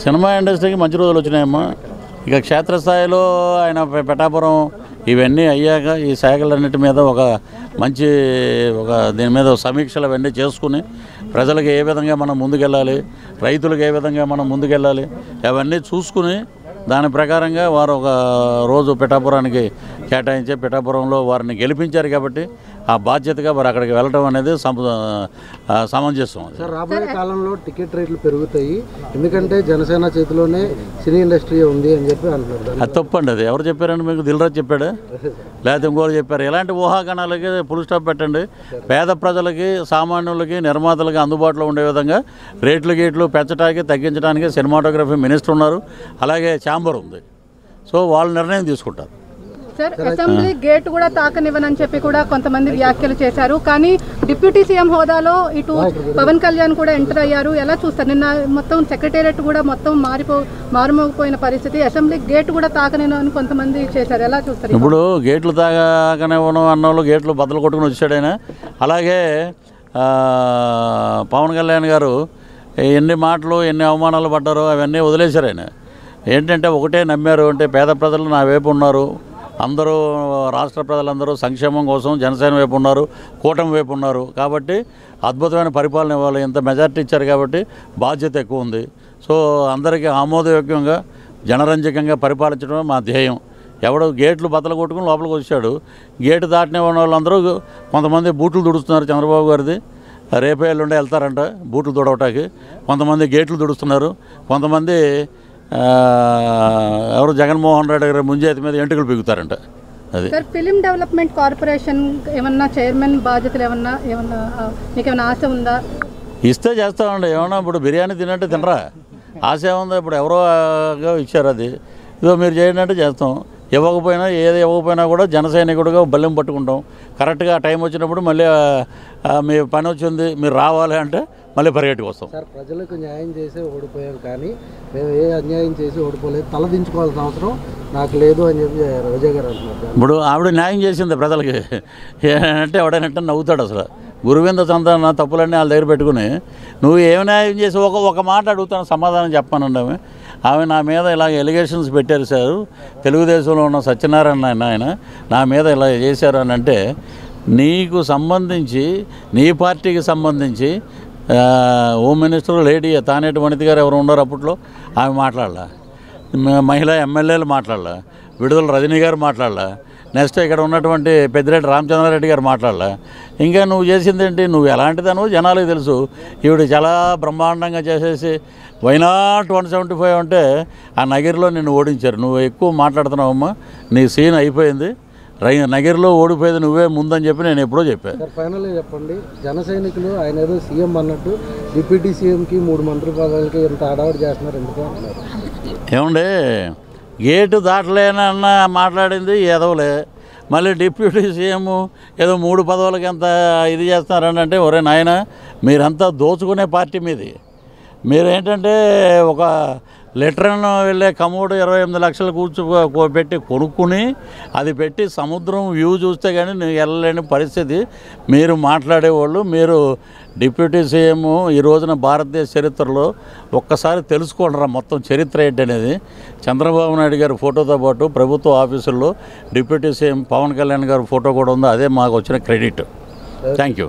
Cinema ఇండస్ట్రీకి మంచి రోజులు వచ్చినాయమ్మా. ఇక క్షేత్రస్థాయిలో ఆయన పిఠాపురం ఇవన్నీ అయ్యాక ఈ శాఖలన్నిటి మీద ఒక మంచి దీని మీద సమీక్షలు అవన్నీ చేసుకుని ప్రజలకు ఏ విధంగా మనం ముందుకెళ్ళాలి, రైతులకు ఏ విధంగా మనం ముందుకెళ్ళాలి అవన్నీ చూసుకుని దాని ప్రకారంగా వారు ఒక రోజు పిఠాపురానికి కేటాయించి పిఠాపురంలో వారిని గెలిపించారు కాబట్టి ఆ బాధ్యతగా వారు అక్కడికి వెళ్ళడం అనేది సమంజసం. సార్, రాబోయే కాలంలో టికెట్ రేట్లు పెరుగుతాయి, ఎందుకంటే జనసేన చేతిలోనే సినీ ఇండస్ట్రీ ఉంది అని చెప్పి అంటున్నారు. అది తప్పండి. అది ఎవరు చెప్పారండి మీకు? దిల్రాజ్ చెప్పాడు లేకపోతే ఇంకోరు చెప్పారు? ఇలాంటి ఊహాగానాలకి ఫుల్ స్టాప్ పెట్టండి. పేద ప్రజలకి, సామాన్యులకి, నిర్మాతలకి అందుబాటులో ఉండే విధంగా రేట్లు పెంచడానికి తగ్గించడానికి సినిమాటోగ్రఫీ మినిస్టర్ ఉన్నారు, అలాగే ఛాంబర్ ఉంది. సో వాళ్ళు నిర్ణయం తీసుకుంటారు. సార్, అసెంబ్లీ గేట్ కూడా తాకనివ్వనని చెప్పి కూడా కొంతమంది వ్యాఖ్యలు చేశారు. కానీ డిప్యూటీ సీఎం హోదాలో ఇటు పవన్ కళ్యాణ్ కూడా ఎంటర్ అయ్యారు. ఎలా చూస్తారు? నిన్న మొత్తం సెక్రటేరియట్ కూడా మొత్తం మారుమోగిపోయిన పరిస్థితి, అసెంబ్లీ గేట్ కూడా తాకనివ్వని కొంతమంది చేశారు. ఎలా చూస్తారు? ఇప్పుడు గేట్లు తాకనివ్వను అన్నోళ్ళు గేట్లు బద్దలు కొట్టుకుని వచ్చాడు ఆయన. అలాగే పవన్ కళ్యాణ్ గారు ఎన్ని మాటలు ఎన్ని అవమానాలు పడ్డారో అవన్నీ వదిలేశారు. ఆయన ఏంటంటే ఒకటే నమ్మారు, అంటే పేద ప్రజలు నా వైపు ఉన్నారు, అందరూ రాష్ట్ర ప్రజలందరూ సంక్షేమం కోసం జనసేన వైపు ఉన్నారు, కూటమి వైపు ఉన్నారు కాబట్టి అద్భుతమైన పరిపాలన ఇవ్వాలి. ఇంత మెజార్టీ ఇచ్చారు కాబట్టి బాధ్యత ఎక్కువ ఉంది. సో అందరికీ ఆమోదయోగ్యంగా జనరంజకంగా పరిపాలించడం మా ధ్యేయం. ఎవడో గేట్లు బద్దలు కొట్టుకుని లోపలికి వచ్చాడు. గేటు దాటిన వాళ్ళందరూ కొంతమంది బూట్లు తుడుస్తున్నారు. చంద్రబాబు గారిది రేపే ఎల్లుండే వెళ్తారంట బూట్లు తుడవటానికి. కొంతమంది గేట్లు తుడుస్తున్నారు, కొంతమంది ఎవరు జగన్మోహన్ రెడ్డి గారి ముంజేతి మీద ఎంటుకలు బిగుతారంట. అది సార్, ఫిలిం డెవలప్మెంట్ కార్పొరేషన్ ఏమన్నా చైర్మన్ బాధ్యతలు ఏమన్నా మీకు ఏమైనా ఆశ ఉందా? ఇస్తే చేస్తామండి. ఏమన్నా ఇప్పుడు బిర్యానీ తినంటే తినరా? ఆశ ఏముందా? ఇప్పుడు ఎవరో ఇచ్చారు, అది ఇదో మీరు చేయండి అంటే చేస్తాం. ఇవ్వకపోయినా ఏది ఇవ్వకపోయినా కూడా జనసైనికుడిగా బల్లెం పట్టుకుంటాం. కరెక్ట్గా ఆ టైం వచ్చినప్పుడు మళ్ళీ మీ పని వచ్చింది మీరు రావాలి అంటే మళ్ళీ పరిగెట్టుకు వస్తాం. సార్, ప్రజలకు న్యాయం చేసి ఓడిపోయాం, కానీ మేము ఏ అన్యాయం చేసి ఓడిపోలేదు, తలదించుకోవాల్సిన అవసరం నాకు లేదు అని చెప్పి విజయ్ గారు అంటున్నారు. ఇప్పుడు ఆవిడ న్యాయం చేసింది ప్రజలకి అంటే ఎవడైనా నవ్వుతాడు. అసలు గురువింద సంతాన తప్పులన్నీ వాళ్ళ దగ్గర పెట్టుకుని నువ్వు ఏమి న్యాయం చేసి ఒక మాట అడుగుతాను, సమాధానం చెప్పానండి. ఆమె నా మీద ఇలాగ ఎలిగేషన్స్ పెట్టారు సార్, తెలుగుదేశంలో ఉన్న సత్యనారాయణ ఆయన నా మీద ఇలా చేశారు అని అంటే, నీకు సంబంధించి నీ పార్టీకి సంబంధించి home minister lady Taneti Vanitha గారు ఎవరు ఉన్నారు అప్పట్లో, ఆమె మాట్లాడాల, మహిళా ఎమ్మెల్యేలు మాట్లాడాల, విడుదల రజనీ గారు మాట్లాడాల, నెక్స్ట్ ఇక్కడ ఉన్నటువంటి పెద్దిరెడ్డి రామచంద్రారెడ్డి గారు మాట్లాడాల. ఇంకా నువ్వు చేసింది ఏంటి? నువ్వు ఎలాంటిదనో జనాలకు తెలుసు. ఈవిడ చాలా బ్రహ్మాండంగా చేసేసి వైనాట్ 175 అంటే ఆ నగిరిలో నిన్ను ఓడించారు. నువ్వు ఎక్కువ మాట్లాడుతున్నావమ్మా, నీ సీన్ అయిపోయింది, నగిరిలో ఓడిపోయేది నువ్వే ముందని చెప్పి నేను ఎప్పుడో చెప్పాను. ఫైనల్గా చెప్పండి, జన సైనికులు ఆయన ఏదో సీఎం అన్నట్టు డిప్యూటీ సీఎంకి 3 మంత్రి పదవులకి ఎంత అడావుడు చేస్తున్నారు ఎందుకు అంటున్నారు? ఏమండి, గేటు దాటలేనన్న మాట్లాడింది ఎదవలే, మళ్ళీ డిప్యూటీ సీఎం ఏదో 3 పదవులకి ఎంత ఇది చేస్తున్నారని అంటే, ఒరే నాయన మీరంతా దోచుకునే పార్టీ మీది. మీరేంటంటే ఒక లిటరన్ వెళ్ళే కమోడు 28 లక్షలు పెట్టి కొనుక్కుని అది పెట్టి సముద్రం వ్యూ చూస్తే కానీ నేను వెళ్ళలేని పరిస్థితి మీరు మాట్లాడేవాళ్ళు. మీరు డిప్యూటీ సీఎం ఈ రోజున భారతదేశ చరిత్రలో ఒక్కసారి తెలుసుకోండిరా మొత్తం చరిత్ర ఏంటనేది. చంద్రబాబు నాయుడు గారి ఫోటోతో పాటు ప్రభుత్వ ఆఫీసుల్లో డిప్యూటీ సీఎం పవన్ కళ్యాణ్ గారి ఫోటో కూడా ఉంది. అదే మాకు వచ్చిన క్రెడిట్. Thank you.